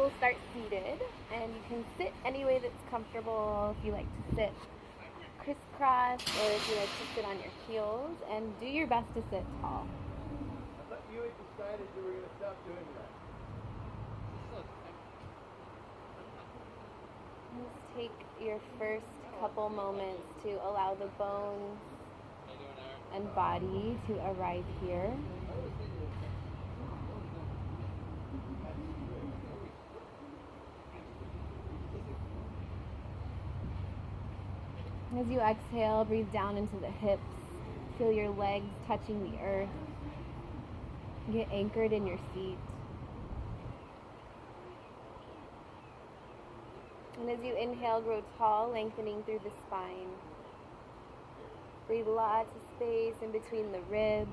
we'll start seated, and you can sit any way that's comfortable. If you like to sit crisscross, or if you like to sit on your heels, and do your best to sit tall. I thought you had decided you were going to stop doing that. Just take your first couple moments to allow the bones and body to arrive here. As you exhale, breathe down into the hips. Feel your legs touching the earth. Get anchored in your seat. And as you inhale, grow tall, lengthening through the spine. Breathe lots of space in between the ribs.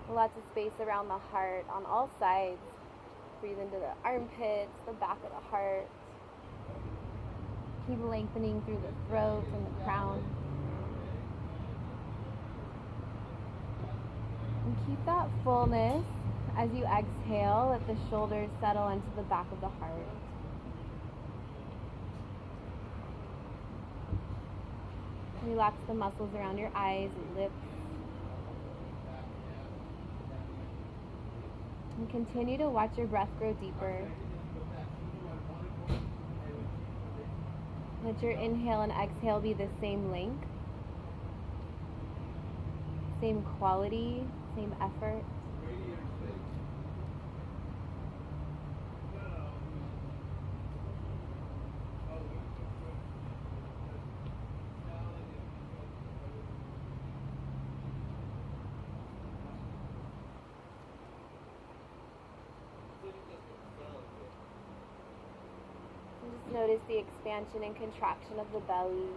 Lots of space around the heart on all sides. Breathe into the armpits, the back of the heart. Keep lengthening through the throat and the crown. And keep that fullness as you exhale. Let the shoulders settle into the back of the heart. Relax the muscles around your eyes and lips. And continue to watch your breath grow deeper. Let your inhale and exhale be the same length, same quality, same effort. Just notice the expansion and contraction of the belly.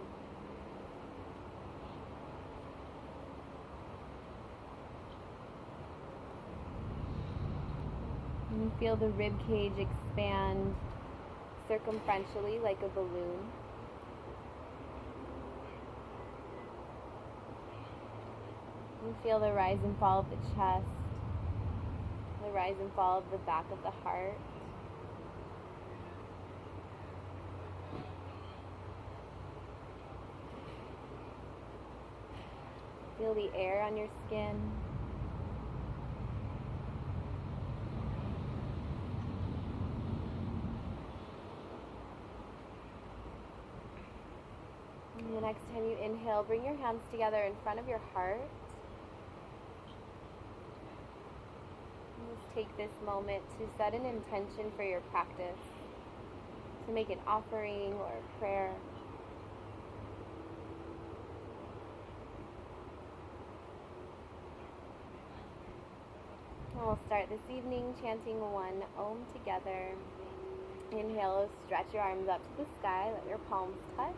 And feel the rib cage expand circumferentially like a balloon. And feel the rise and fall of the chest, the rise and fall of the back of the heart. Feel the air on your skin. And the next time you inhale, bring your hands together in front of your heart. And just take this moment to set an intention for your practice, to make an offering or a prayer. And we'll start this evening chanting one Om together. Inhale, stretch your arms up to the sky, let your palms touch.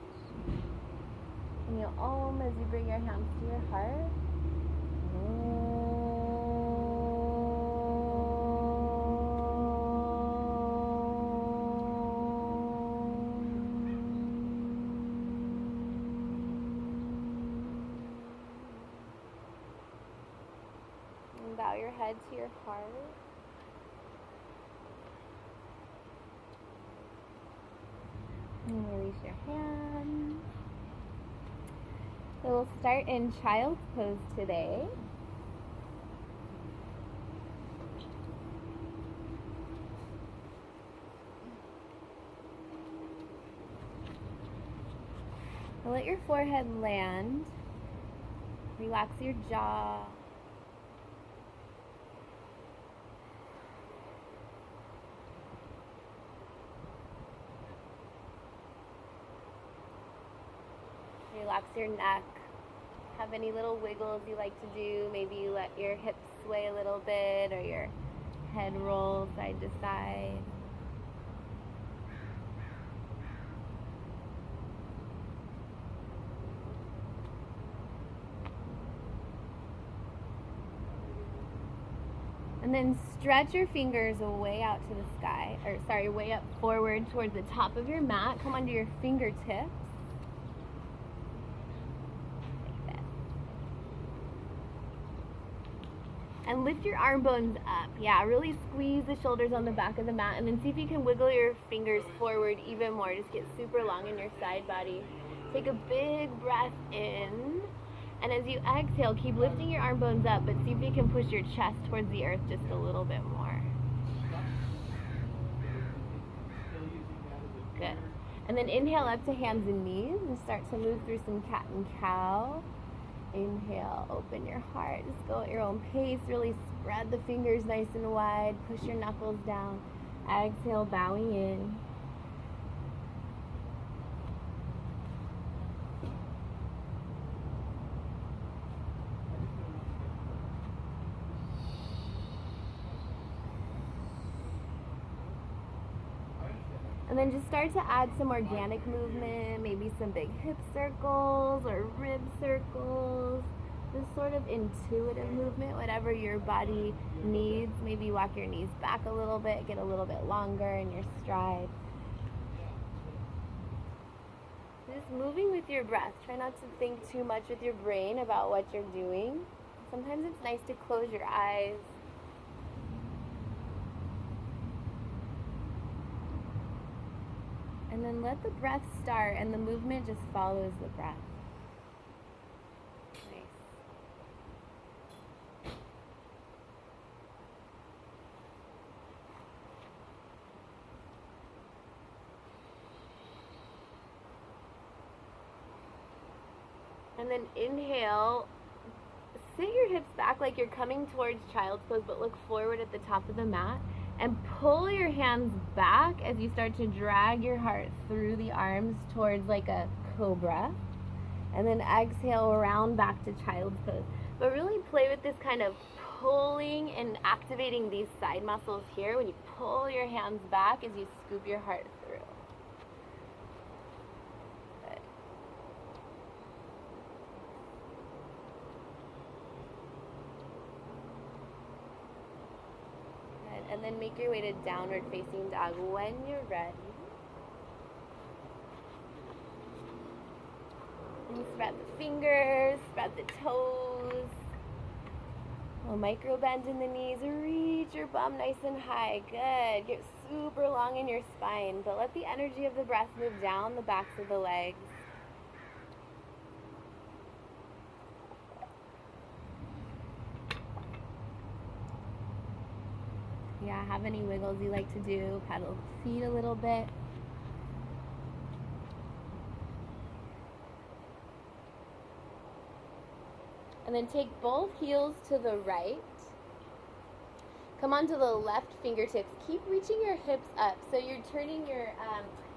And you'll Om as you bring your hands to your heart. And bow your head to your heart. And release your hands. So we'll start in child's pose today. So let your forehead land. Relax your jaw. Relax your neck. Have any little wiggles you like to do. Maybe you let your hips sway a little bit or your head roll side to side. And then stretch your fingers way out to the sky, way up forward towards the top of your mat. Come onto your fingertips. And lift your arm bones up. Yeah, really squeeze the shoulders on the back of the mat, and then see if you can wiggle your fingers forward even more. Just get super long in your side body. Take a big breath in, and as you exhale, keep lifting your arm bones up, but see if you can push your chest towards the earth just a little bit more. Good. And then inhale up to hands and knees and start to move through some cat and cow. Inhale, open your heart, just go at your own pace, really spread the fingers nice and wide, push your knuckles down. Exhale, bowing in. And then just start to add some organic movement, maybe some big hip circles or rib circles. This sort of intuitive movement, whatever your body needs. Maybe walk your knees back a little bit, get a little bit longer in your stride. Just moving with your breath. Try not to think too much with your brain about what you're doing. Sometimes it's nice to close your eyes. And then let the breath start, and the movement just follows the breath. Nice. And then inhale. Sit your hips back like you're coming towards child's pose, but look forward at the top of the mat. And pull your hands back as you start to drag your heart through the arms towards like a cobra. And then exhale, round back to child's pose. But really play with this kind of pulling and activating these side muscles here when you pull your hands back as you scoop your heart through. Good. And then make your way to downward facing dog when you're ready. And spread the fingers, spread the toes. A micro bend in the knees. Reach your bum nice and high. Good. Get super long in your spine, but let the energy of the breath move down the backs of the legs. Yeah, have any wiggles you like to do? Paddle the feet a little bit. And then take both heels to the right. Come onto the left fingertips. Keep reaching your hips up. So you're turning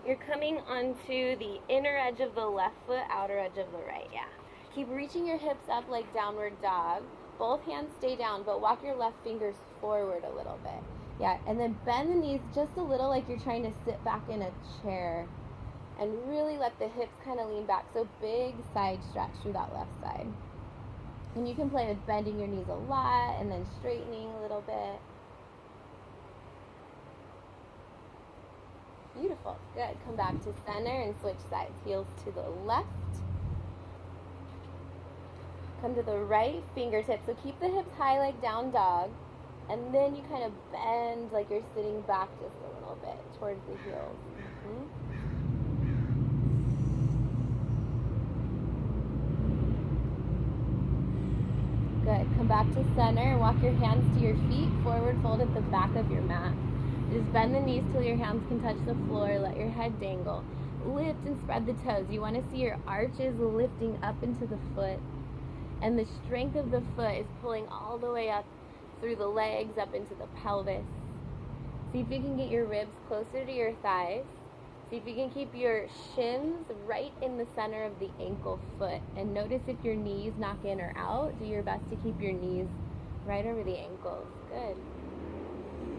you're coming onto the inner edge of the left foot, outer edge of the right, yeah. Keep reaching your hips up like downward dog. Both hands stay down, but walk your left fingers forward a little bit. Yeah, and then bend the knees just a little like you're trying to sit back in a chair. And really let the hips kind of lean back. So big side stretch through that left side. And you can play with bending your knees a lot and then straightening a little bit. Beautiful. Good. Come back to center and switch sides. Heels to the left. Come to the right fingertips. So keep the hips high like down dog. And then you kind of bend like you're sitting back just a little bit towards the heels. Good. Come back to center and walk your hands to your feet. Forward fold at the back of your mat. Just bend the knees till your hands can touch the floor. Let your head dangle. Lift and spread the toes. You want to see your arches lifting up into the foot. And the strength of the foot is pulling all the way up through the legs, up into the pelvis. See if you can get your ribs closer to your thighs. See if you can keep your shins right in the center of the ankle foot. And notice if your knees knock in or out. Do your best to keep your knees right over the ankles. Good.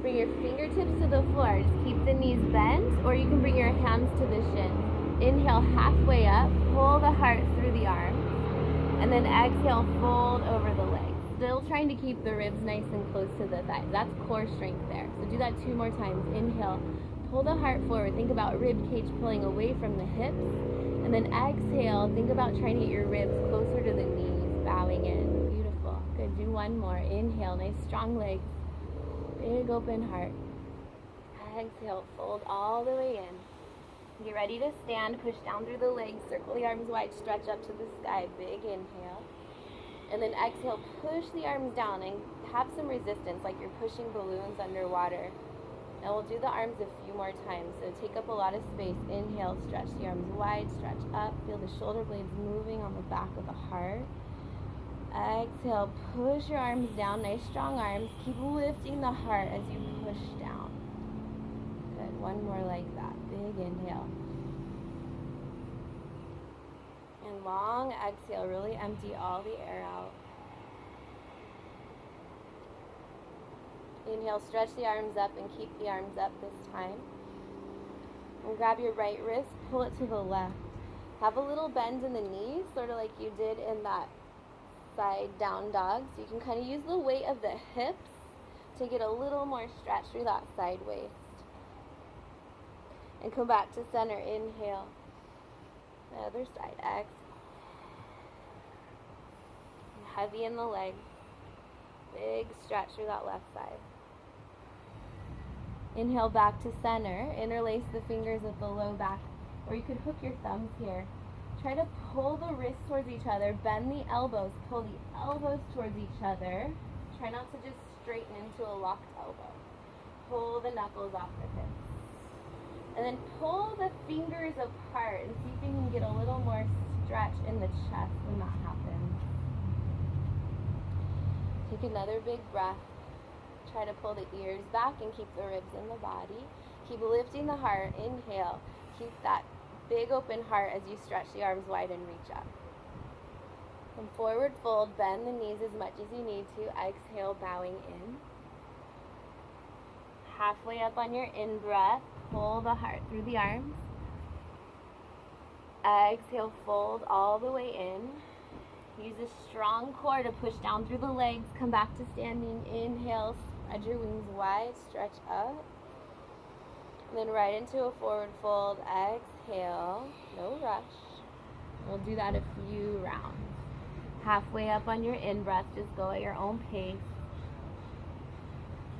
Bring your fingertips to the floor. Just keep the knees bent, or you can bring your hands to the shins. Inhale halfway up. Pull the heart through the arms. And then exhale, fold over the legs. Still trying to keep the ribs nice and close to the thighs. That's core strength there. So do that 2 more times. Inhale, pull the heart forward. Think about rib cage pulling away from the hips. And then exhale, think about trying to get your ribs closer to the knees, bowing in. Beautiful. Good do one more. Inhale, nice strong legs. Big open heart. Exhale, fold all the way in. Get ready to stand, push down through the legs, circle the arms wide, stretch up to the sky. Big inhale. And then exhale, push the arms down and have some resistance like you're pushing balloons underwater. And we'll do the arms a few more times, so take up a lot of space. Inhale, stretch the arms wide, stretch up. Feel the shoulder blades moving on the back of the heart. Exhale, push your arms down, nice strong arms. Keep lifting the heart as you push down. Good, one more like that. Big inhale. And long exhale, really empty all the air out. Inhale, stretch the arms up and keep the arms up this time. And grab your right wrist, pull it to the left. Have a little bend in the knees, sort of like you did in that side down dog. So you can kind of use the weight of the hips to get a little more stretch through that side waist. And come back to center, inhale. The other side, exhale. Heavy in the legs. Big stretch through that left side. Inhale back to center. Interlace the fingers at the low back, or you could hook your thumbs here. Try to pull the wrists towards each other. Bend the elbows. Pull the elbows towards each other. Try not to just straighten into a locked elbow. Pull the knuckles off the hips. And then pull the fingers apart and see if you can get a little more stretch in the chest when that happens. Take another big breath. Try to pull the ears back and keep the ribs in the body. Keep lifting the heart. Inhale. Keep that big open heart as you stretch the arms wide and reach up. And forward fold. Bend the knees as much as you need to. Exhale, bowing in. Halfway up on your in-breath. Pull the heart through the arms. Exhale, fold all the way in. Use a strong core to push down through the legs. Come back to standing. Inhale, spread your wings wide, stretch up. And then right into a forward fold. Exhale, no rush. We'll do that a few rounds. Halfway up on your in-breath, just go at your own pace.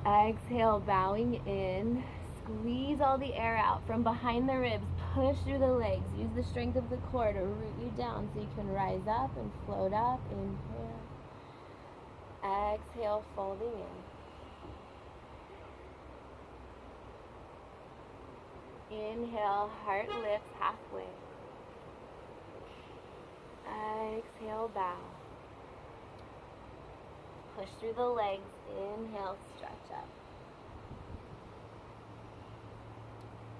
Exhale, bowing in. Squeeze all the air out from behind the ribs. Push through the legs. Use the strength of the core to root you down so you can rise up and float up. Inhale. Exhale, folding in. Inhale, heart lifts halfway. Exhale, bow. Push through the legs. Inhale, stretch up.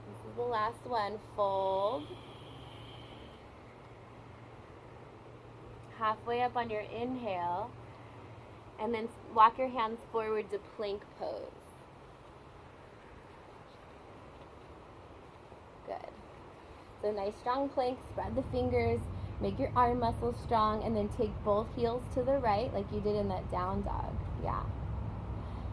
This is the last one. Fold. Halfway up on your inhale. And then walk your hands forward to plank pose. Good. So nice strong plank. Spread the fingers. Make your arm muscles strong. And then take both heels to the right like you did in that down dog. Yeah.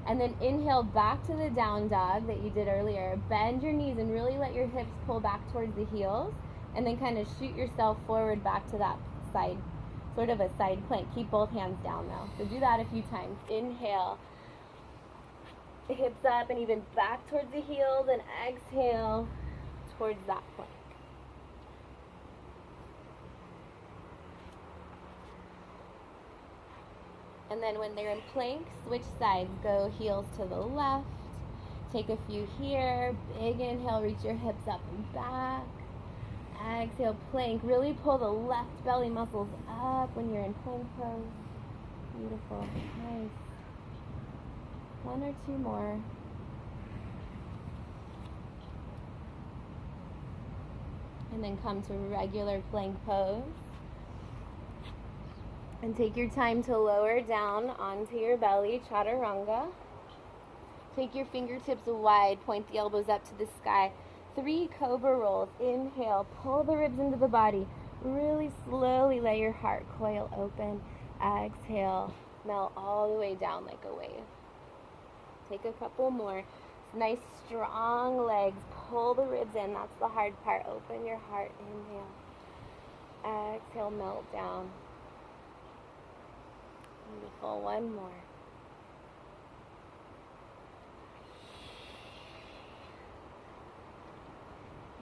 And then inhale back to the down dog that you did earlier. Bend your knees and really let your hips pull back towards the heels. And then kind of shoot yourself forward back to that side, sort of a side plank. Keep both hands down though. So do that a few times. Inhale. Hips up and even back towards the heels. And exhale towards that plank. And then when they're in plank, switch sides. Go heels to the left. Take a few here. Big inhale, reach your hips up and back. Exhale, plank. Really pull the left belly muscles up when you're in plank pose. Beautiful. Nice. One or two more. And then come to regular plank pose. And take your time to lower down onto your belly, chaturanga. Take your fingertips wide, point the elbows up to the sky. 3 cobra rolls. Inhale, pull the ribs into the body. Really slowly let your heart coil open. Exhale, melt all the way down like a wave. Take a couple more. Nice strong legs. Pull the ribs in. That's the hard part. Open your heart. Inhale. Exhale, melt down. Beautiful. One more.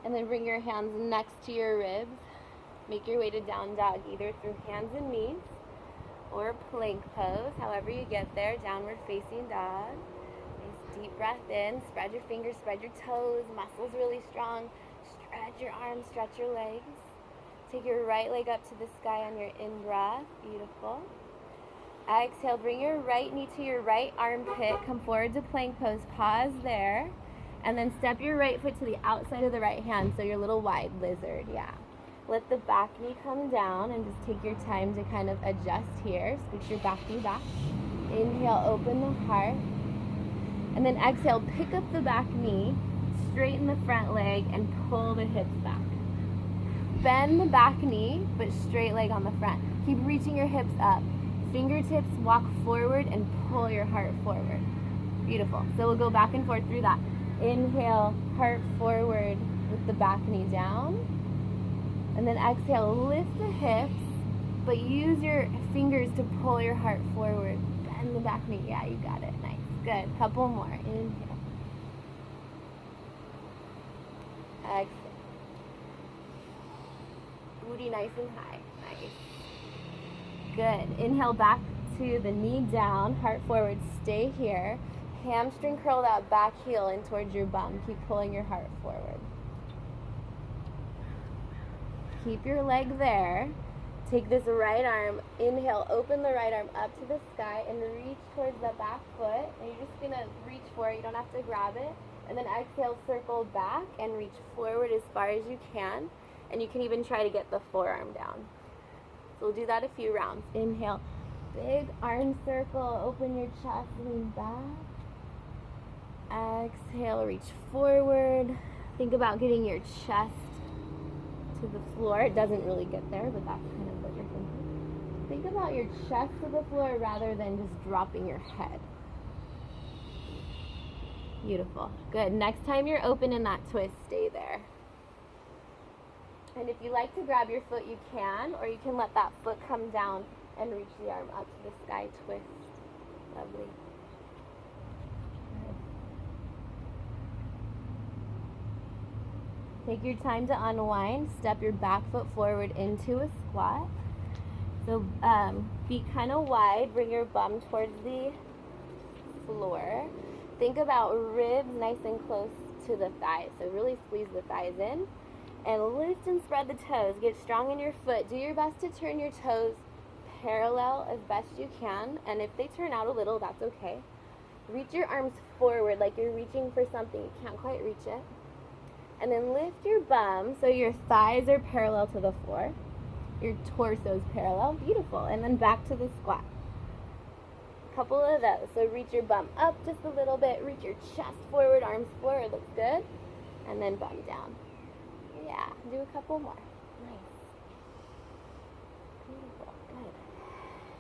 And then bring your hands next to your ribs. Make your way to down dog, either through hands and knees or plank pose, however you get there, downward facing dog. Nice deep breath in, spread your fingers, spread your toes, muscles really strong. Stretch your arms, stretch your legs. Take your right leg up to the sky on your in-breath, beautiful. Exhale, bring your right knee to your right armpit, come forward to plank pose, pause there, and then step your right foot to the outside of the right hand, so your little wide lizard, yeah. Let the back knee come down and just take your time to kind of adjust here. Scoot your back knee back. Inhale, open the heart. And then exhale, pick up the back knee, straighten the front leg, and pull the hips back. Bend the back knee, but straight leg on the front. Keep reaching your hips up. Fingertips walk forward and pull your heart forward. Beautiful. So we'll go back and forth through that. Inhale, heart forward with the back knee down. And then exhale, lift the hips, but use your fingers to pull your heart forward. Bend the back knee. Yeah, you got it. Nice. Good. Couple more. Inhale. Exhale. Booty nice and high. Nice. Good. Inhale back to the knee down, heart forward. Stay here. Hamstring curl that back heel in towards your bum. Keep pulling your heart forward. Keep your leg there. Take this right arm, inhale, open the right arm up to the sky and reach towards the back foot. And you're just gonna reach for it, you don't have to grab it. And then exhale, circle back and reach forward as far as you can. And you can even try to get the forearm down. So we'll do that a few rounds. Inhale, big arm circle, open your chest, lean back. Exhale, reach forward. Think about getting your chest to the floor. It doesn't really get there, but that's kind of what you're thinking. Think about your chest to the floor rather than just dropping your head. Beautiful. Good. Next time you're open in that twist, stay there. And if you like to grab your foot, you can, or you can let that foot come down and reach the arm up to the sky. Twist. Lovely. Take your time to unwind. Step your back foot forward into a squat. So feet kind of wide. Bring your bum towards the floor. Think about ribs nice and close to the thighs. So really squeeze the thighs in. And lift and spread the toes. Get strong in your foot. Do your best to turn your toes parallel as best you can. And if they turn out a little, that's okay. Reach your arms forward like you're reaching for something. You can't quite reach it. And then lift your bum so your thighs are parallel to the floor. Your torso is parallel. Beautiful. And then back to the squat. A couple of those. So reach your bum up just a little bit. Reach your chest forward, arms forward. Looks good. And then bum down. Yeah. Do a couple more. Nice. Beautiful.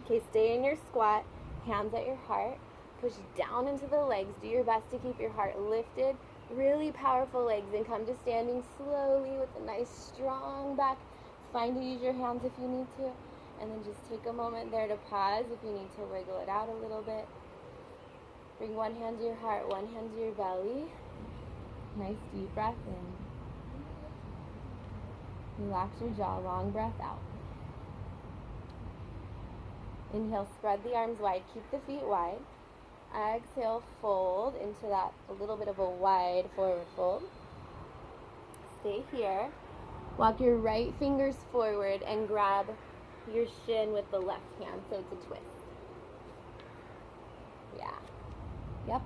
Good. Okay, stay in your squat. Hands at your heart. Push down into the legs. Do your best to keep your heart lifted. Really powerful legs, and come to standing slowly with a nice strong back. It's fine to use your hands if you need to, and then just take a moment there to pause if you need to wiggle it out a little bit. Bring one hand to your heart, one hand to your belly. Nice deep breath in. Relax your jaw, long breath out. Inhale, spread the arms wide, keep the feet wide. Exhale, fold into that a little bit of a wide forward fold. Stay here. Walk your right fingers forward and grab your shin with the left hand, so it's a twist. Yeah. Yep.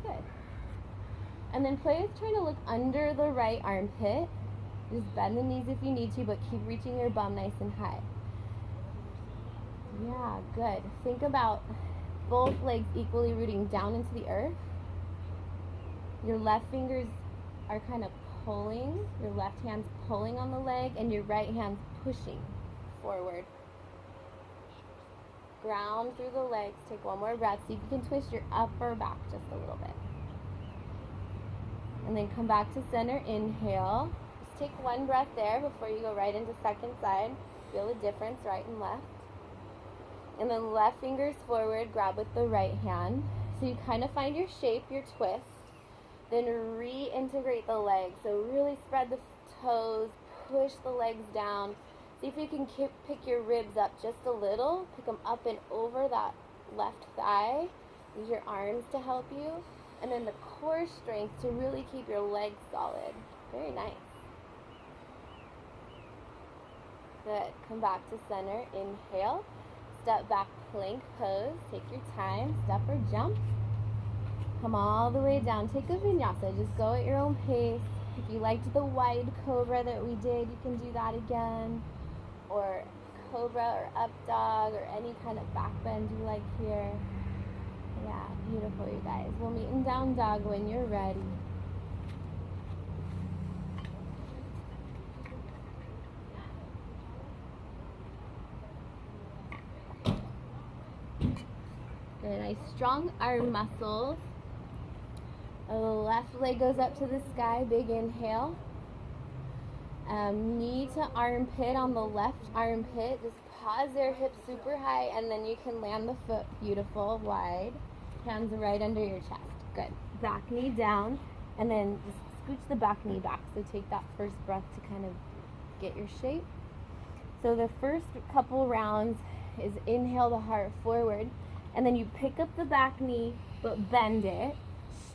Good. And then play with trying to look under the right armpit. Just bend the knees if you need to, but keep reaching your bum nice and high. Yeah, good. Think about both legs equally rooting down into the earth. Your left fingers are kind of pulling, your left hand's pulling on the leg, and your right hand's pushing forward. Ground through the legs. Take one more breath. See if you can twist your upper back just a little bit. And then come back to center. Inhale. Just take one breath there before you go right into second side. Feel the difference, right and left. And then left fingers forward, grab with the right hand. So you kind of find your shape, your twist. Then reintegrate the legs. So really spread the toes, push the legs down. See if you can pick your ribs up just a little. Pick them up and over that left thigh. Use your arms to help you. And then the core strength to really keep your legs solid. Very nice. Good. Come back to center. Inhale. Step back plank pose. Take your time. Step or jump. Come all the way down. Take a vinyasa. Just go at your own pace. If you liked the wide cobra that we did, you can do that again. Or cobra or up dog or any kind of back bend you like here. Yeah, beautiful, you guys. We'll meet in down dog when you're ready. Good, nice strong arm muscles. The left leg goes up to the sky, big inhale. Knee to armpit on the left armpit. Just pause there, hips super high, and then you can land the foot beautiful, wide. Hands right under your chest. Good. Back knee down, and then just scooch the back knee back. So take that first breath to kind of get your shape. So the first couple rounds is inhale the heart forward, and then you pick up the back knee, but bend it.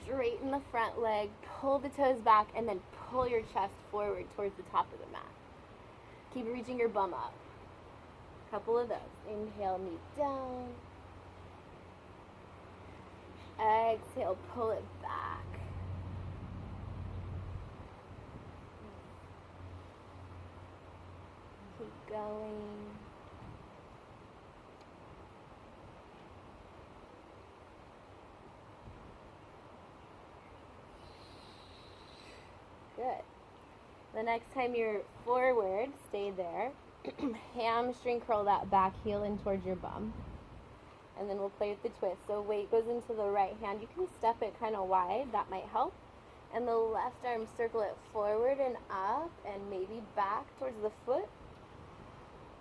Straighten the front leg, pull the toes back, and then pull your chest forward towards the top of the mat. Keep reaching your bum up. Couple of those. Inhale, knee down. Exhale, pull it back. Keep going. Good. The next time you're forward, stay there. Hamstring curl that back heel in towards your bum. And then we'll play with the twist. So weight goes into the right hand. You can step it kind of wide. That might help. And the left arm, circle it forward and up and maybe back towards the foot.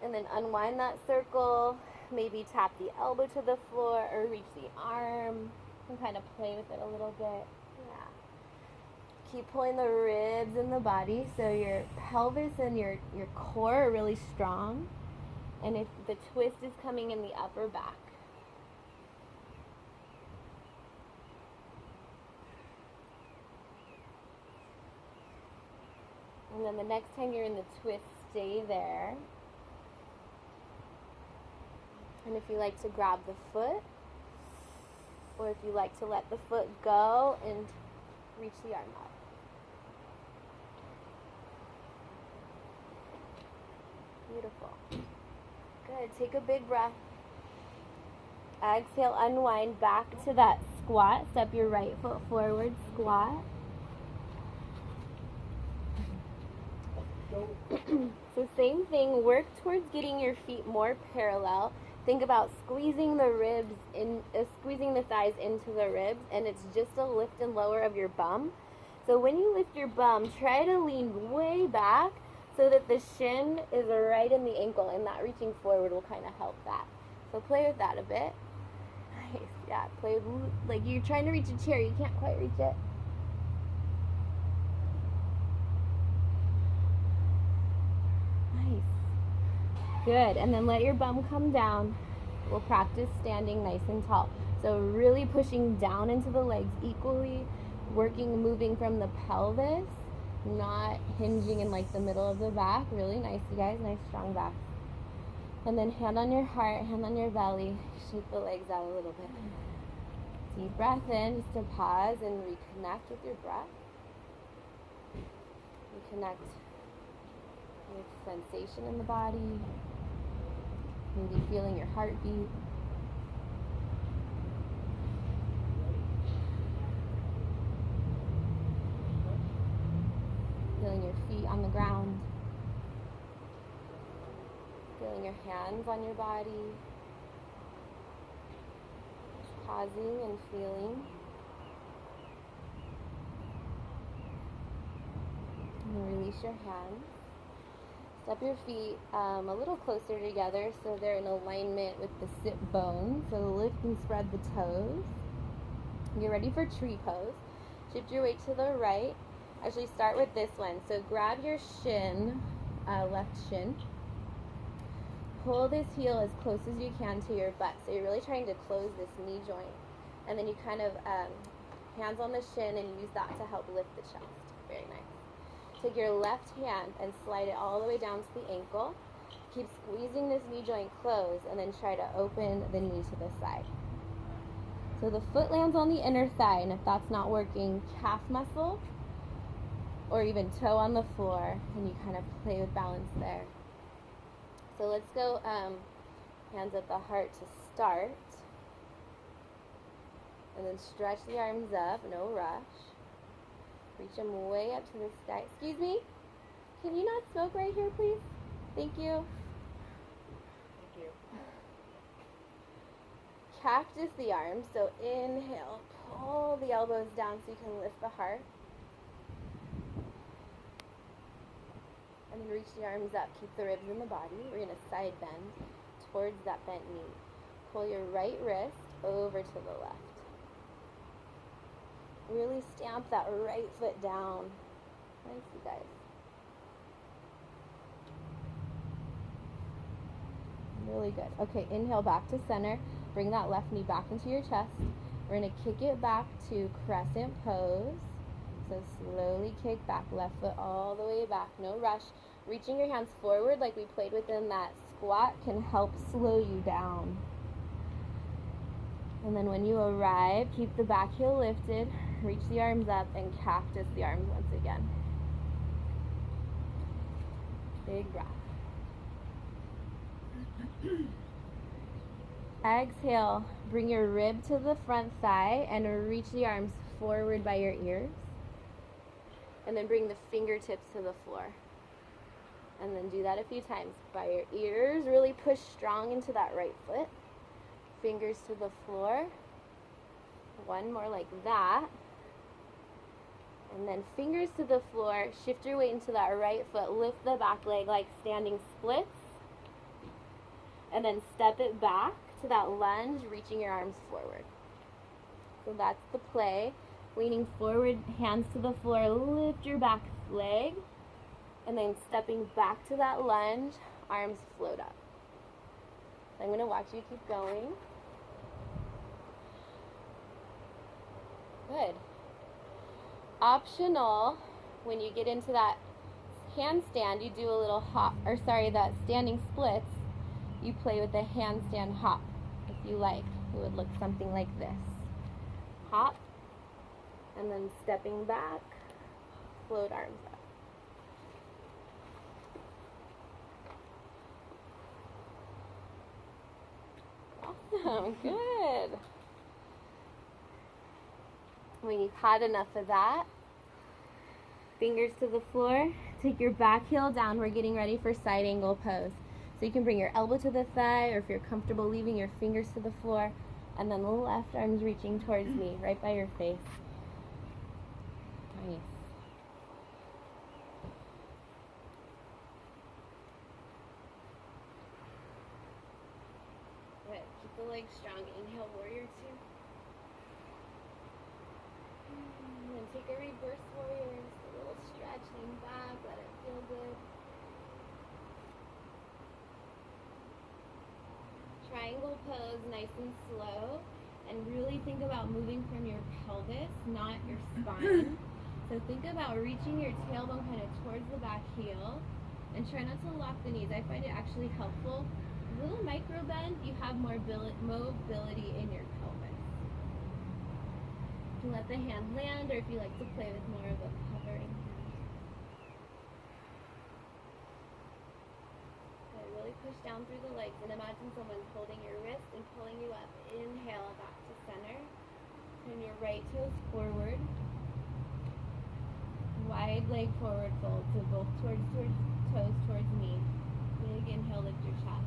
And then unwind that circle. Maybe tap the elbow to the floor or reach the arm. You can kind of play with it a little bit. Keep pulling the ribs in the body so your pelvis and your core are really strong. And if the twist is coming in the upper back. And then the next time you're in the twist, stay there. And if you like to grab the foot, or if you like to let the foot go and reach the arm up. Beautiful. Good. Take a big breath. Exhale, unwind back to that squat. Step your right foot forward, squat. So same thing, work towards getting your feet more parallel. Think about squeezing the ribs in, squeezing the thighs into the ribs, and it's just a lift and lower of your bum. So when you lift your bum, try to lean way back so that the shin is right in the ankle, and that reaching forward will kind of help that. So play with that a bit. Nice, yeah, play with, like you're trying to reach a chair, you can't quite reach it. Good, and then let your bum come down. We'll practice standing nice and tall. So really pushing down into the legs equally, moving from the pelvis, not hinging in like the middle of the back. Really nice, you guys, nice strong back. And then hand on your heart, hand on your belly, shake the legs out a little bit. Deep breath in, just to pause and reconnect with your breath. Reconnect with sensation in the body. Maybe feeling your heartbeat. Feeling your feet on the ground. Feeling your hands on your body. Just pausing and feeling. And release your hands. Step your feet a little closer together so they're in alignment with the sit bone. So lift and spread the toes. Get ready for tree pose. Shift your weight to the right. Actually start with this one. So grab your shin, left shin. Pull this heel as close as you can to your butt. So you're really trying to close this knee joint. And then you kind of, hands on the shin and use that to help lift the chest. Very nice. Take your left hand and slide it all the way down to the ankle. Keep squeezing this knee joint closed and then try to open the knee to the side. So the foot lands on the inner thigh, and if that's not working, calf muscle or even toe on the floor, and you kind of play with balance there. So let's go hands at the heart to start. And then stretch the arms up, no rush. Reach them way up to the sky. Excuse me? Can you not smoke right here, please? Thank you. Thank you. Cactus the arms. So inhale, pull the elbows down so you can lift the heart. And then reach the arms up. Keep the ribs in the body. We're going to side bend towards that bent knee. Pull your right wrist over to the left. Really stamp that right foot down. Nice, you guys. Really good. Okay, inhale back to center. Bring that left knee back into your chest. We're going to kick it back to crescent pose. So slowly kick back, left foot all the way back, no rush. Reaching your hands forward like we played within that squat can help slow you down. And then when you arrive, keep the back heel lifted, reach the arms up, and cactus the arms once again. Big breath. Exhale, bring your rib to the front thigh and reach the arms forward by your ears. And then bring the fingertips to the floor. And then do that a few times. By your ears, really push strong into that right foot. Fingers to the floor. One more like that. And then fingers to the floor. Shift your weight into that right foot. Lift the back leg like standing splits. And then step it back to that lunge, reaching your arms forward. So that's the play. Leaning forward, hands to the floor, lift your back leg, and then stepping back to that lunge, arms float up. So I'm going to watch you keep going. Good. Optional, when you get into that handstand, you do a little hop, that standing splits, you play with the handstand hop, if you like. It would look something like this. Hop. And then stepping back, float arms up. Awesome, good. When you've had enough of that, fingers to the floor, take your back heel down. We're getting ready for side angle pose. So you can bring your elbow to the thigh, or if you're comfortable leaving your fingers to the floor, and then the left arm's reaching towards me, right by your face. Nice. Good. Keep the legs strong. Inhale, warrior two. And then take a reverse warrior. Just a little stretch, lean back, let it feel good. Triangle pose, nice and slow. And really think about moving from your pelvis, not your spine. So think about reaching your tailbone kind of towards the back heel, and try not to lock the knees. I find it actually helpful. A little micro bend, you have more mobility in your pelvis. You can let the hand land, or if you like to play with more of a hovering. Good, really push down through the legs, and imagine someone's holding your wrist and pulling you up. Inhale, back to center. Turn your right toes forward. Wide leg forward fold, so both toes towards me. Big inhale, lift your chest.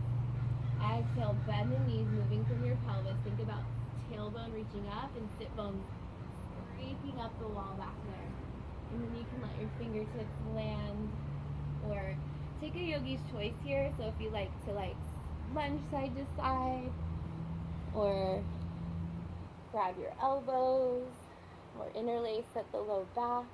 Exhale, bend the knees, moving from your pelvis. Think about tailbone reaching up and sit bone scraping up the wall back there. And then you can let your fingertips land, or Take a yogi's choice here. So if you like to lunge side to side, or grab your elbows, or interlace at the low back.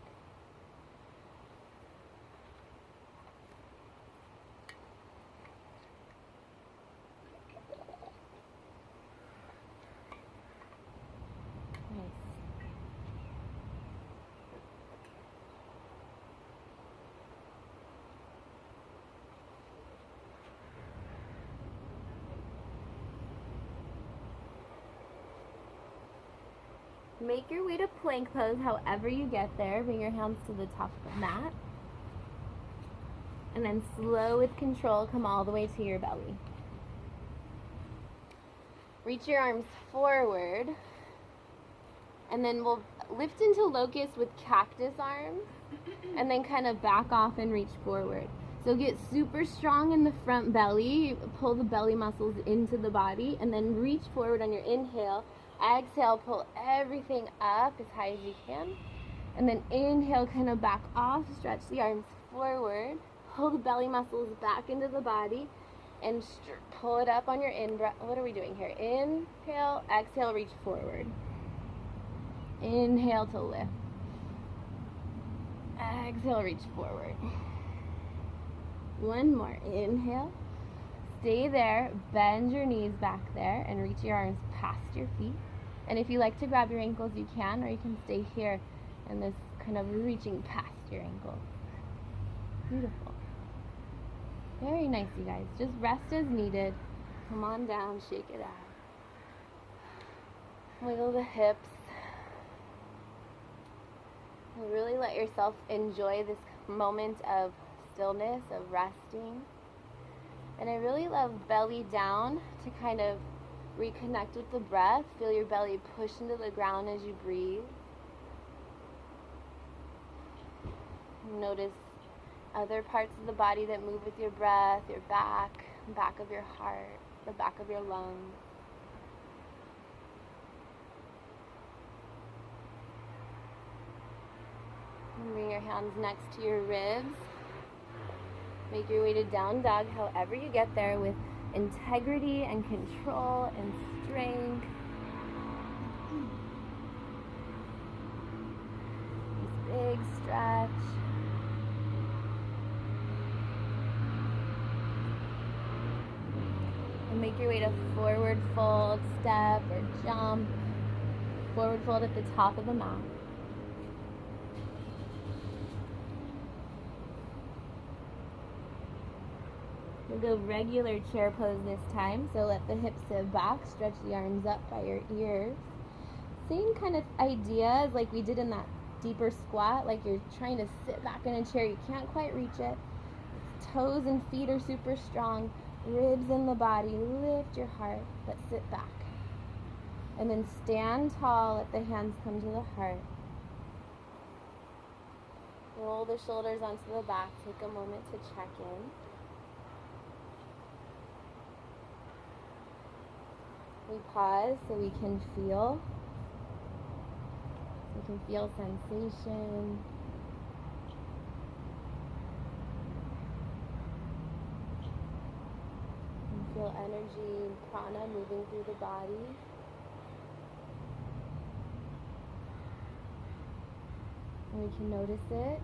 Make your way to plank pose however you get there. Bring your hands to the top of the mat. And then slow with control, come all the way to your belly. Reach your arms forward. And then we'll lift into locust with cactus arms. And then kind of back off and reach forward. So get super strong in the front belly. Pull the belly muscles into the body. And then reach forward on your inhale. Exhale, pull everything up as high as you can. And then inhale, kind of back off, stretch the arms forward. Pull the belly muscles back into the body. And pull it up on your in-breath. What are we doing here? Inhale, exhale, reach forward. Inhale to lift. Exhale, reach forward. One more. Inhale. Stay there, bend your knees back there, and reach your arms past your feet. And if you like to grab your ankles, you can, or you can stay here in this kind of reaching past your ankles. Beautiful. Very nice, you guys. Just rest as needed. Come on down, shake it out. Wiggle the hips. And really let yourself enjoy this moment of stillness, of resting. And I really love belly down to kind of reconnect with the breath. Feel your belly push into the ground as you breathe. Notice other parts of the body that move with your breath, your back of your heart, the back of your lungs. And bring your hands next to your ribs. Make your way to down dog however you get there, with integrity and control and strength. Nice big stretch. And make your way to forward fold, step or jump. Forward fold at the top of the mat. We'll go regular chair pose this time, so let the hips sit back, stretch the arms up by your ears. Same kind of idea as like we did in that deeper squat, like you're trying to sit back in a chair, you can't quite reach it. Toes and feet are super strong, ribs in the body, lift your heart, but sit back. And then stand tall, let the hands come to the heart. Roll the shoulders onto the back, take a moment to check in. We pause so we can feel. We can feel sensation. And feel energy, prana moving through the body. And we can notice it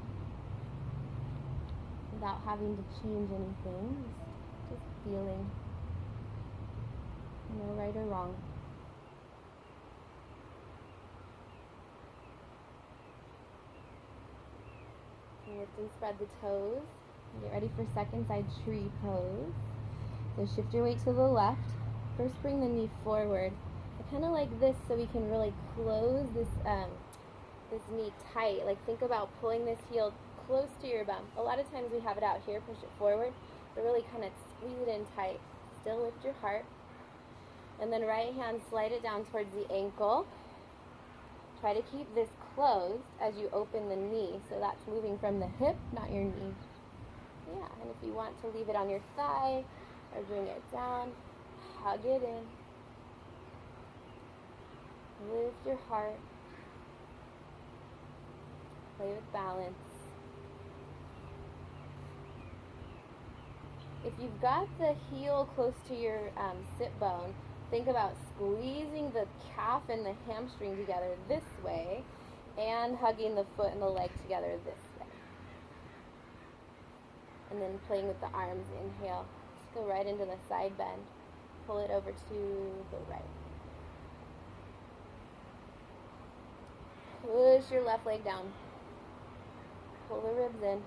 without having to change anything. Just feeling. No right or wrong. Lift and spread the toes. Get ready for second side tree pose. So shift your weight to the left. First bring the knee forward. Kind of like this, so we can really close this this knee tight. Like think about pulling this heel close to your bum. A lot of times we have it out here, push it forward, but really kind of squeeze it in tight. Still lift your heart. And then right hand, slide it down towards the ankle. Try to keep this closed as you open the knee. So that's moving from the hip, not your knee. Yeah, and if you want to leave it on your thigh or bring it down, hug it in. Lift your heart. Play with balance. If you've got the heel close to your sit bone, think about squeezing the calf and the hamstring together this way and hugging the foot and the leg together this way. And then playing with the arms, inhale. Just go right into the side bend. Pull it over to the right. Push your left leg down. Pull the ribs in.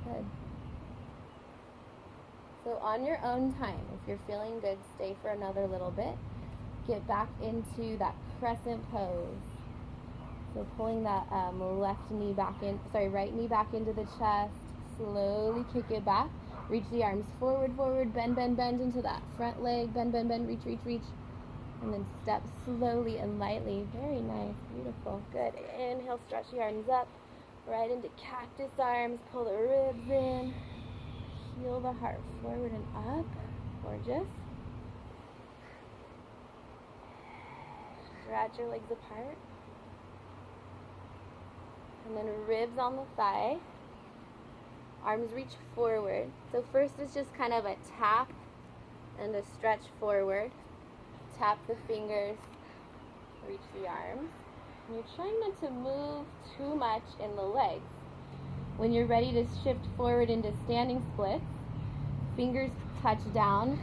Good. So on your own time, if you're feeling good, stay for another little bit. Get back into that crescent pose. So pulling that right knee back into the chest. Slowly kick it back. Reach the arms forward, forward, bend, bend, bend into that front leg. Bend, bend, bend, reach, reach, reach. And then step slowly and lightly. Very nice, beautiful, good. Inhale, stretch the arms up. Right into cactus arms. Pull the ribs in. Heel the heart forward and up. Gorgeous. Stretch your legs apart. And then ribs on the thigh. Arms reach forward. So first it's just kind of a tap and a stretch forward. Tap the fingers. Reach the arms. And you're trying not to move too much in the legs. When you're ready to shift forward into standing splits, fingers touch down,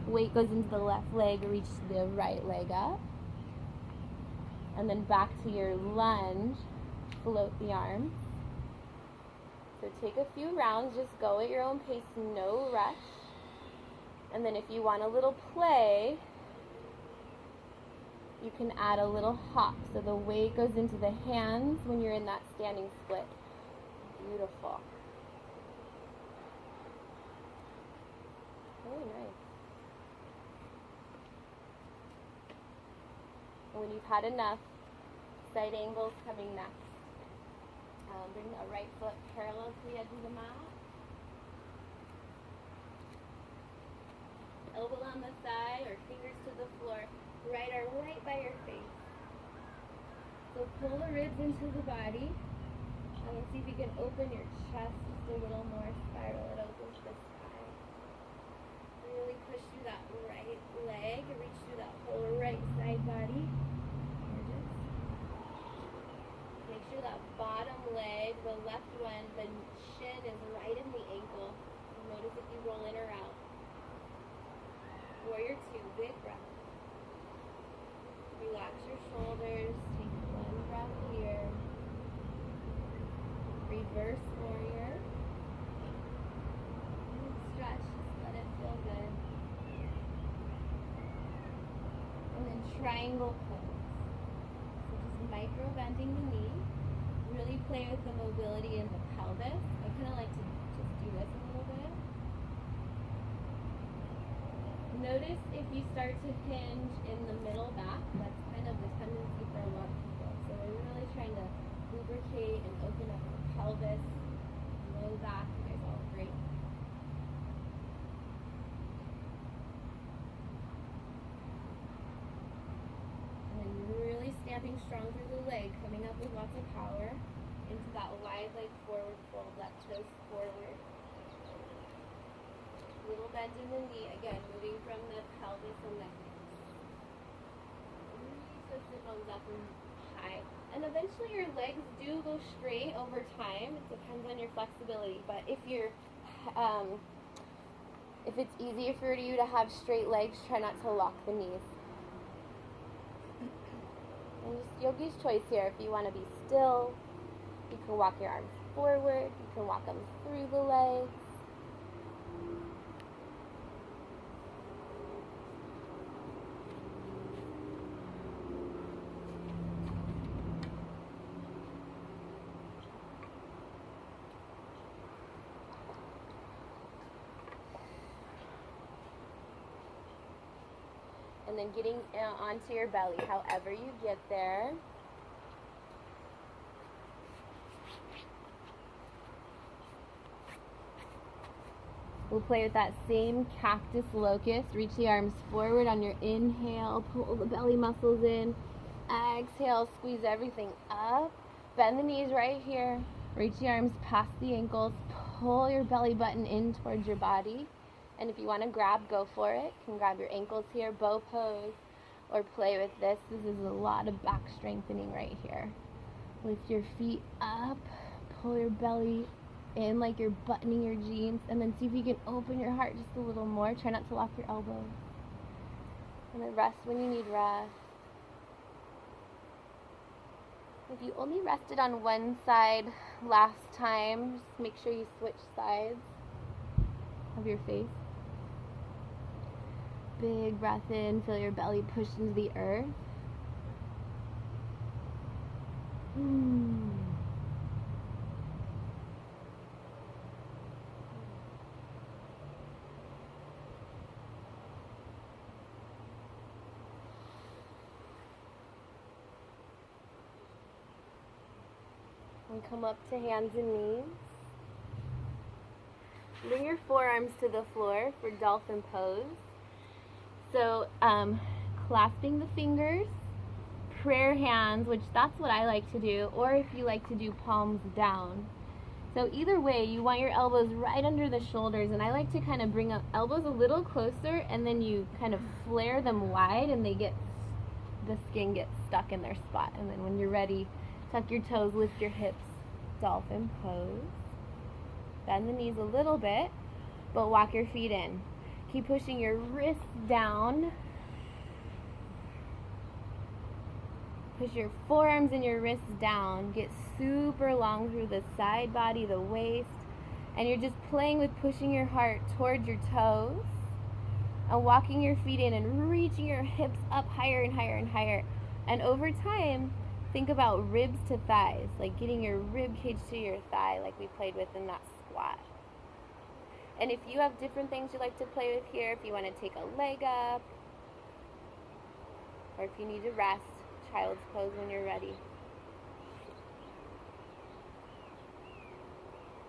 weight goes into the left leg, reach the right leg up. And then back to your lunge, float the arms. So take a few rounds, just go at your own pace, no rush. And then if you want a little play, you can add a little hop. So the weight goes into the hands when you're in that standing split. Beautiful. Very nice. And when you've had enough, side angles coming next. Bring the right foot parallel to the edge of the mat. Elbow on the thigh or fingers to the floor. Right arm right by your face. So pull the ribs into the body. And then see if you can open your chest just a little more. Spiral it open to the sky. Really push through that right leg. Reach through that whole right side body. Gorgeous. Make sure that bottom leg, the left one, the shin is right in the ankle. Notice if you roll in or out. Warrior two, big breath. Relax your shoulders. Take one breath here. Reverse warrior. And stretch. Just let it feel good. And then triangle pose. So just micro bending the knee. Really play with the mobility in the pelvis. I kind of like to just do this a little bit. Notice if you start to hinge in the middle back. That's kind of the tendency for a lot of people. So we're really trying to lubricate and open up the pelvis, low back. You guys all great. And then really stamping strong through the leg, coming up with lots of power into that wide leg forward fold, that toes forward. Little bend in the knee, again, moving from the pelvis and the hips. Really twist the bones up and high. And eventually your legs do go straight over time. It depends on your flexibility. But if you're, if it's easier for you to have straight legs, try not to lock the knees. And just yogi's choice here. If you want to be still, you can walk your arms forward. You can walk them through the legs. And then getting onto your belly, however you get there. We'll play with that same cactus locust. Reach the arms forward on your inhale. Pull the belly muscles in. Exhale, squeeze everything up. Bend the knees right here. Reach your arms past the ankles, pull your belly button in towards your body. And if you want to grab, go for it. You can grab your ankles here, bow pose, or play with this. This is a lot of back strengthening right here. Lift your feet up, pull your belly in like you're buttoning your jeans, and then see if you can open your heart just a little more. Try not to lock your elbows. And then rest when you need rest. If you only rested on one side last time, just make sure you switch sides of your face. Big breath in, feel your belly push into the earth. And come up to hands and knees. Bring your forearms to the floor for dolphin pose. So, clasping the fingers, prayer hands, which that's what I like to do, or if you like to do palms down. So either way, you want your elbows right under the shoulders, and I like to kind of bring up elbows a little closer, and then you kind of flare them wide, and the skin gets stuck in their spot. And then when you're ready, tuck your toes, lift your hips, dolphin pose. Bend the knees a little bit, but walk your feet in. Keep pushing your wrists down. Push your forearms and your wrists down. Get super long through the side body, the waist. And you're just playing with pushing your heart towards your toes and walking your feet in and reaching your hips up higher and higher and higher. And over time, think about ribs to thighs, like getting your rib cage to your thigh like we played with in that squat. And if you have different things you like to play with here, if you want to take a leg up, or if you need to rest, child's pose when you're ready.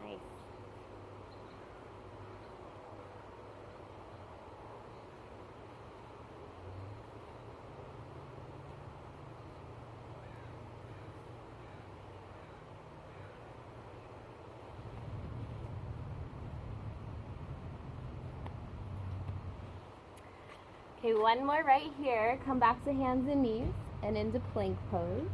Nice. Okay, one more right here. Come back to hands and knees and into plank pose.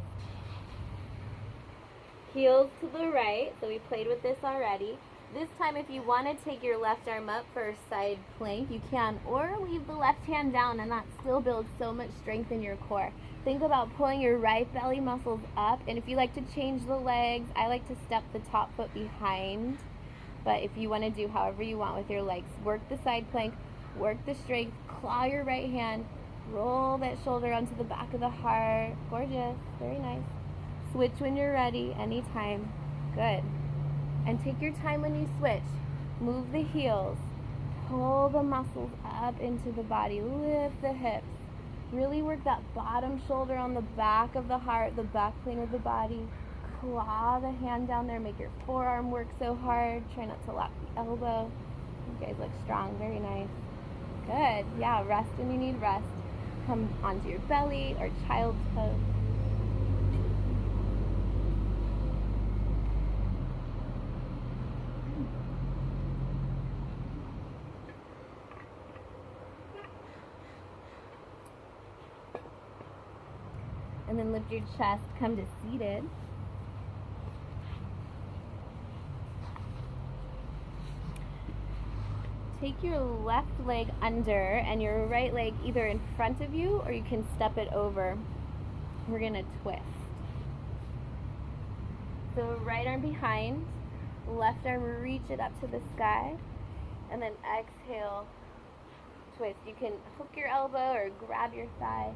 Heels to the right, so we played with this already. This time if you want to take your left arm up for a side plank, you can, or leave the left hand down, and that still builds so much strength in your core. Think about pulling your right belly muscles up, and if you like to change the legs, I like to step the top foot behind, but if you want to do however you want with your legs, work the side plank, work the strength, claw your right hand, roll that shoulder onto the back of the heart. Gorgeous, very nice. Switch when you're ready, anytime. Good. And take your time when you switch. Move the heels, pull the muscles up into the body, lift the hips. Really work that bottom shoulder on the back of the heart, the back plane of the body. Claw the hand down there, make your forearm work so hard. Try not to lock the elbow. You guys look strong, very nice. Good, yeah, rest when you need rest. Come onto your belly or child's pose. And then lift your chest, come to seated. Take your left leg under and your right leg either in front of you or you can step it over. We're gonna twist. So right arm behind, left arm reach it up to the sky, and then exhale, twist. You can hook your elbow or grab your thigh.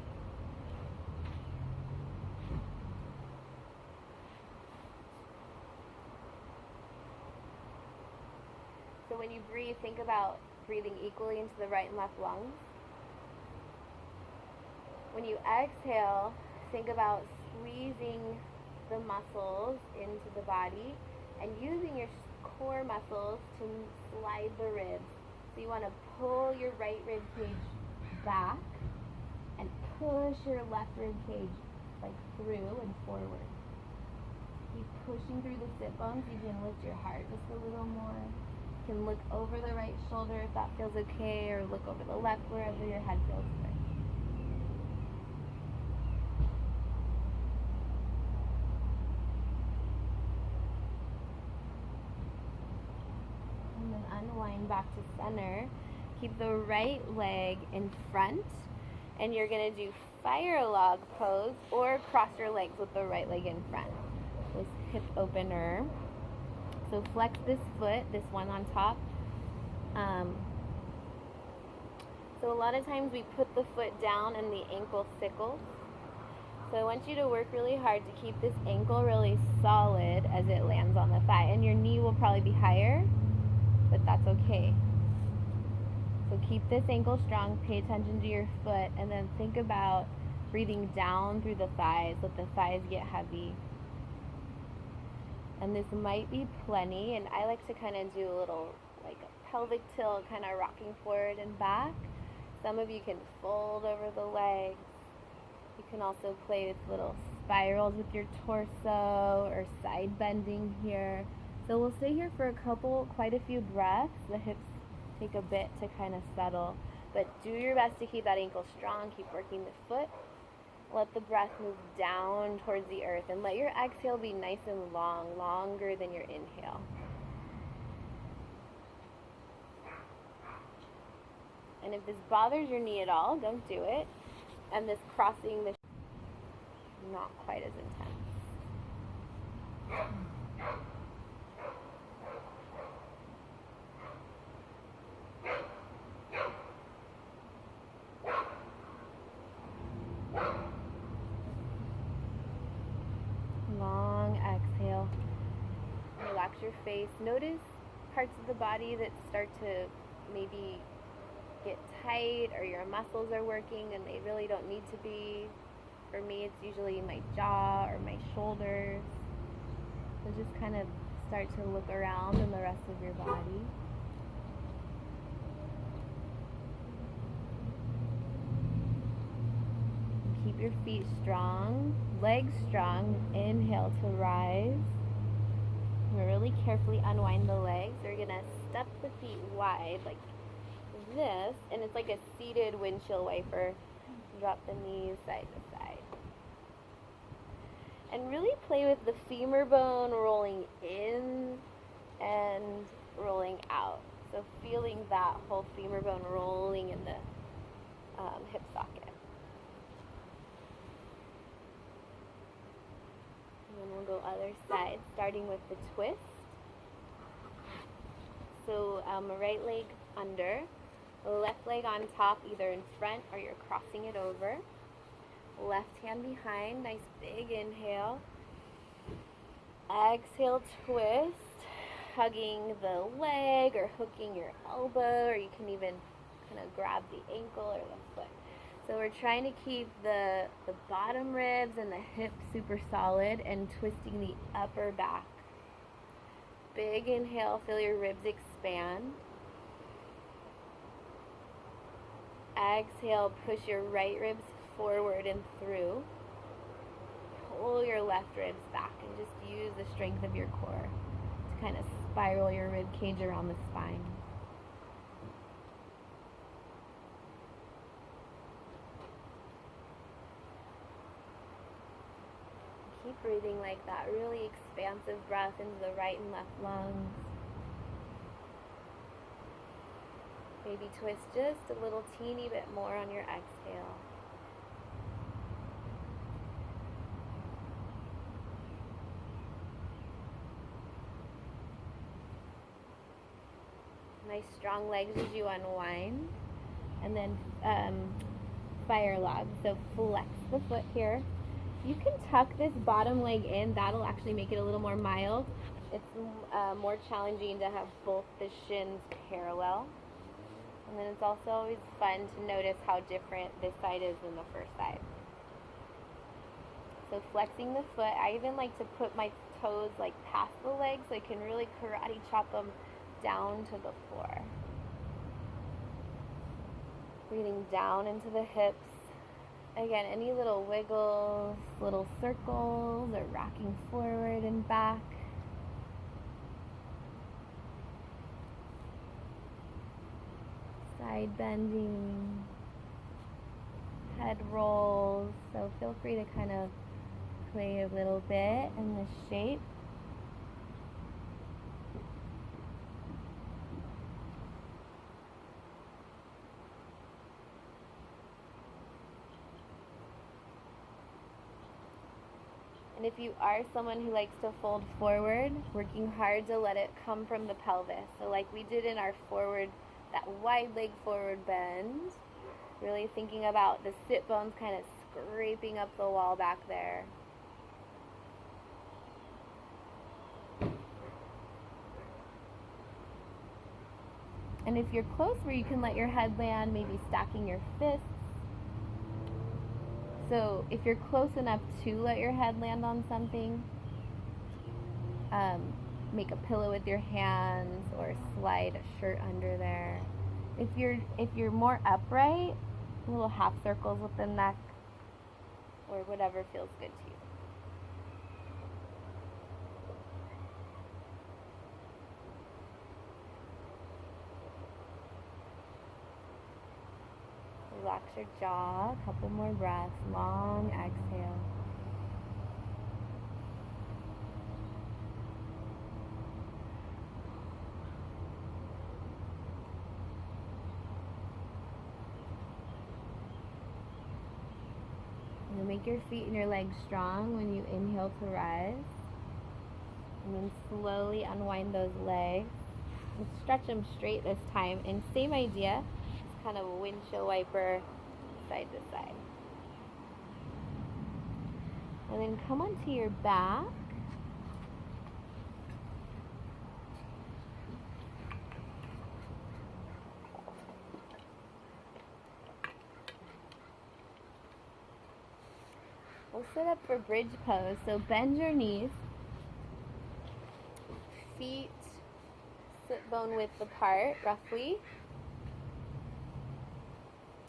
So when you breathe, think about breathing equally into the right and left lungs. When you exhale, think about squeezing the muscles into the body and using your core muscles to slide the ribs. So you want to pull your right rib cage back and push your left rib cage like through and forward. Keep pushing through the sit bones. You can lift your heart just a little more. You can look over the right shoulder if that feels okay, or look over the left, wherever your head feels good. And then unwind back to center. Keep the right leg in front, and you're going to do fire log pose or cross your legs with the right leg in front. This hip opener. So flex this foot, this one on top. So a lot of times we put the foot down and the ankle sickles. So I want you to work really hard to keep this ankle really solid as it lands on the thigh. And your knee will probably be higher, but that's okay. So keep this ankle strong, pay attention to your foot, and then think about breathing down through the thighs. Let the thighs get heavy. And this might be plenty, and I like to kind of do a little like a pelvic tilt, kind of rocking forward and back. Some of you can fold over the legs. You can also play with little spirals with your torso or side bending here. So we'll stay here for quite a few breaths. The hips take a bit to kind of settle, but do your best to keep that ankle strong. Keep working the foot. Let the breath move down towards the earth, and let your exhale be nice and long, longer than your inhale. And if this bothers your knee at all, don't do it. And this crossing the not quite as intense. Long exhale. Relax your face. Notice parts of the body that start to maybe get tight, or your muscles are working and they really don't need to be. For me, it's usually my jaw or my shoulders. So just kind of start to look around in the rest of your body. Keep your feet strong, legs strong. Inhale to rise. We're really carefully unwind the legs. We're going to step the feet wide like this, and it's like a seated windshield wiper. Drop the knees side to side. And really play with the femur bone rolling in and rolling out. So feeling that whole femur bone rolling in the hip socket. And then we'll go other side, starting with the twist. So right leg under, left leg on top, either in front or you're crossing it over. Left hand behind, nice big inhale. Exhale, twist, hugging the leg or hooking your elbow, or you can even kind of grab the ankle or the foot. So we're trying to keep the bottom ribs and the hips super solid and twisting the upper back. Big inhale, feel your ribs expand. Exhale, push your right ribs forward and through. Pull your left ribs back and just use the strength of your core to kind of spiral your rib cage around the spine. Keep breathing like that, really expansive breath into the right and left lungs. Maybe twist just a little teeny bit more on your exhale. Nice strong legs as you unwind. And then fire log. So flex the foot here. You can tuck this bottom leg in. That'll actually make it a little more mild. It's more challenging to have both the shins parallel. And then it's also always fun to notice how different this side is than the first side. So flexing the foot, I even like to put my toes like past the legs so I can really karate chop them down to the floor. Breathing down into the hips. Again, any little wiggles, little circles, or rocking forward and back. Side bending, head rolls. So feel free to kind of play a little bit in this shape. And if you are someone who likes to fold forward, working hard to let it come from the pelvis. So like we did in our forward, that wide leg forward bend, really thinking about the sit bones kind of scraping up the wall back there. And if you're close where you can let your head land, maybe stacking your fists. So if you're close enough to let your head land on something, make a pillow with your hands or slide a shirt under there. If you're more upright, little half circles with the neck or whatever feels good to you. Relax your jaw, a couple more breaths, long exhale. You'll make your feet and your legs strong when you inhale to rise. And then slowly unwind those legs. And stretch them straight this time. And same idea, just kind of a windshield wiper side to side. And then come onto your back. We'll sit up for bridge pose. So bend your knees. Feet sit bone width apart, roughly.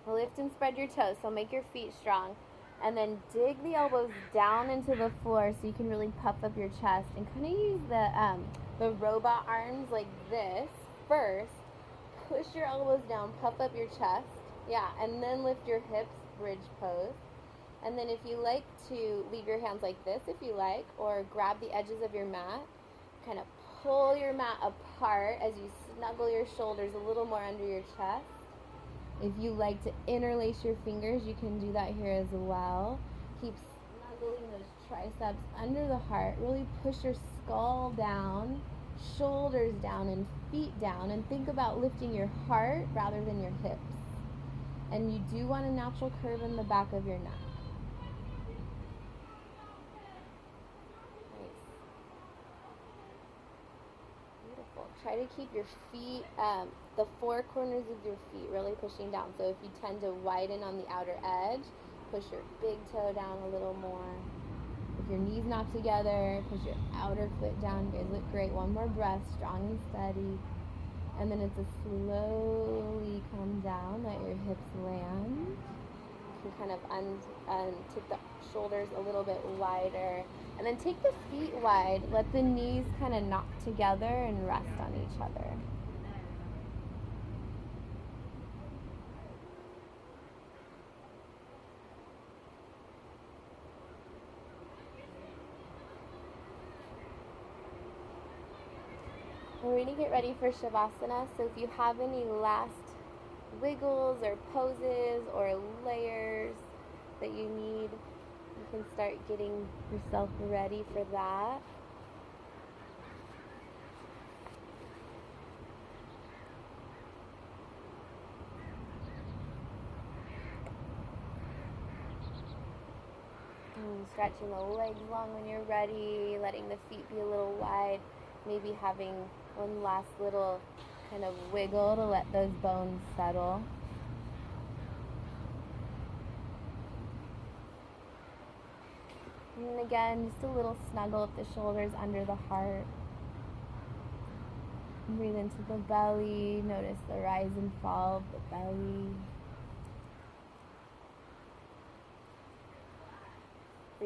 Lift and spread your toes, so make your feet strong. And then dig the elbows down into the floor so you can really puff up your chest. And kind of use the robot arms like this first. Push your elbows down, puff up your chest. Yeah, and then lift your hips, bridge pose. And then if you like to leave your hands like this, if you like, or grab the edges of your mat, kind of pull your mat apart as you snuggle your shoulders a little more under your chest. If you like to interlace your fingers, you can do that here as well. Keep snuggling those triceps under the heart. Really push your skull down, shoulders down, and feet down. And think about lifting your heart rather than your hips. And you do want a natural curve in the back of your neck. Try to keep your feet, the four corners of your feet really pushing down. So if you tend to widen on the outer edge, push your big toe down a little more. If your knees not together, push your outer foot down. You guys look great. One more breath, strong and steady. And then it's a slowly come down, let your hips land. You can kind of take the shoulders a little bit wider. And then take the feet wide. Let the knees kind of knock together and rest on each other. We're going to get ready for Shavasana. So if you have any last wiggles or poses or layers that you need, you can start getting yourself ready for that. And stretching the legs long when you're ready, letting the feet be a little wide, maybe having one last little kind of wiggle to let those bones settle. And again, just a little snuggle with the shoulders under the heart. Breathe into the belly. Notice the rise and fall of the belly.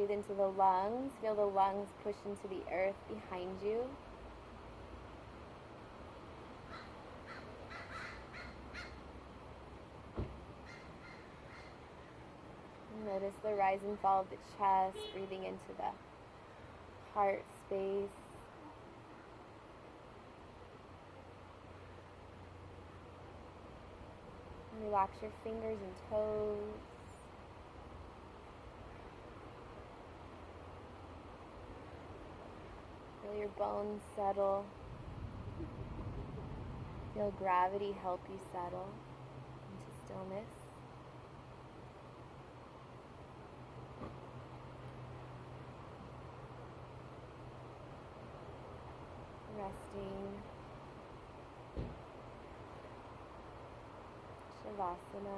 Breathe into the lungs. Feel the lungs push into the earth behind you. Notice the rise and fall of the chest, breathing into the heart space. Relax your fingers and toes. Feel your bones settle. Feel gravity help you settle into stillness. Resting. Shavasana.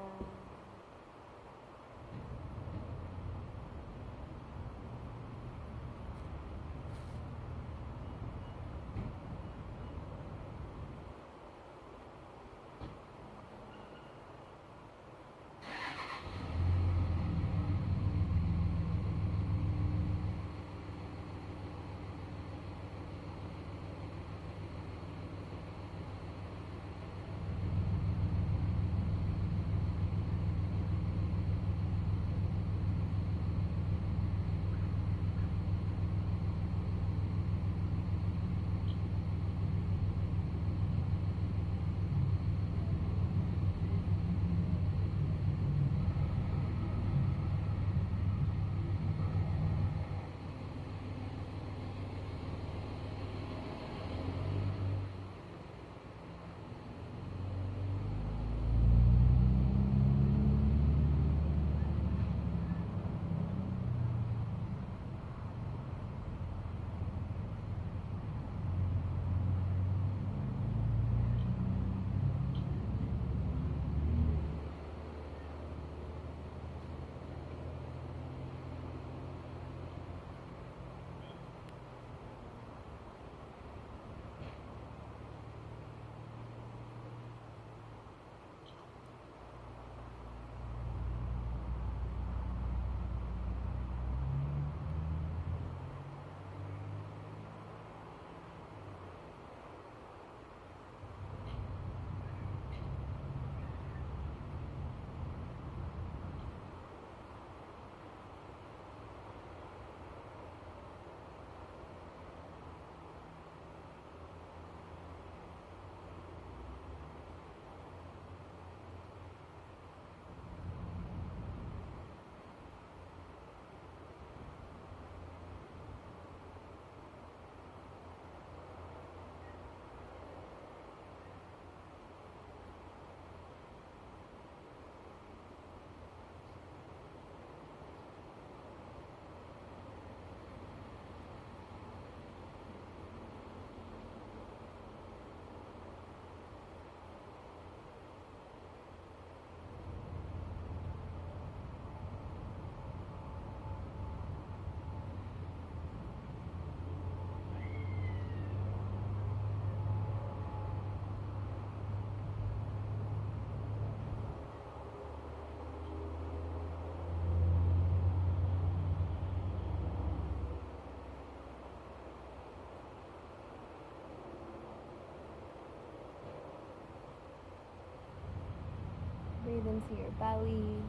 Breathe into your belly,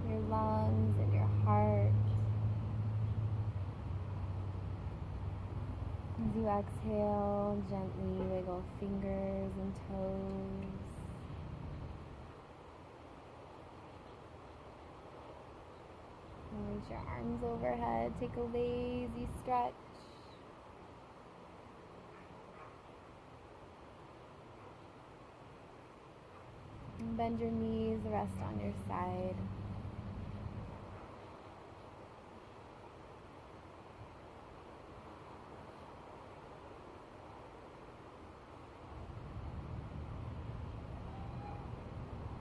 your lungs, and your heart. As you exhale, gently wiggle fingers and toes. Reach your arms overhead, take a lazy stretch. And bend your knees, rest on your side.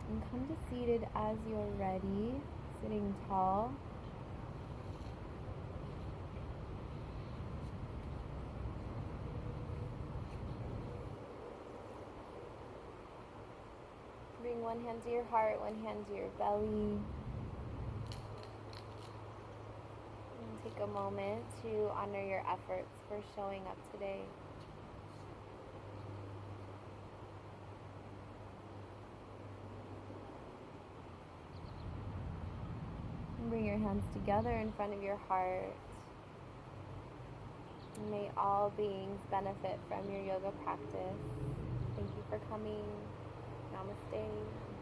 And come to seated as you're ready, sitting tall. Bring one hand to your heart, one hand to your belly. a moment to honor your efforts for showing up today. Bring your hands together in front of your heart. May all beings benefit from your yoga practice. Thank you for coming. Namaste.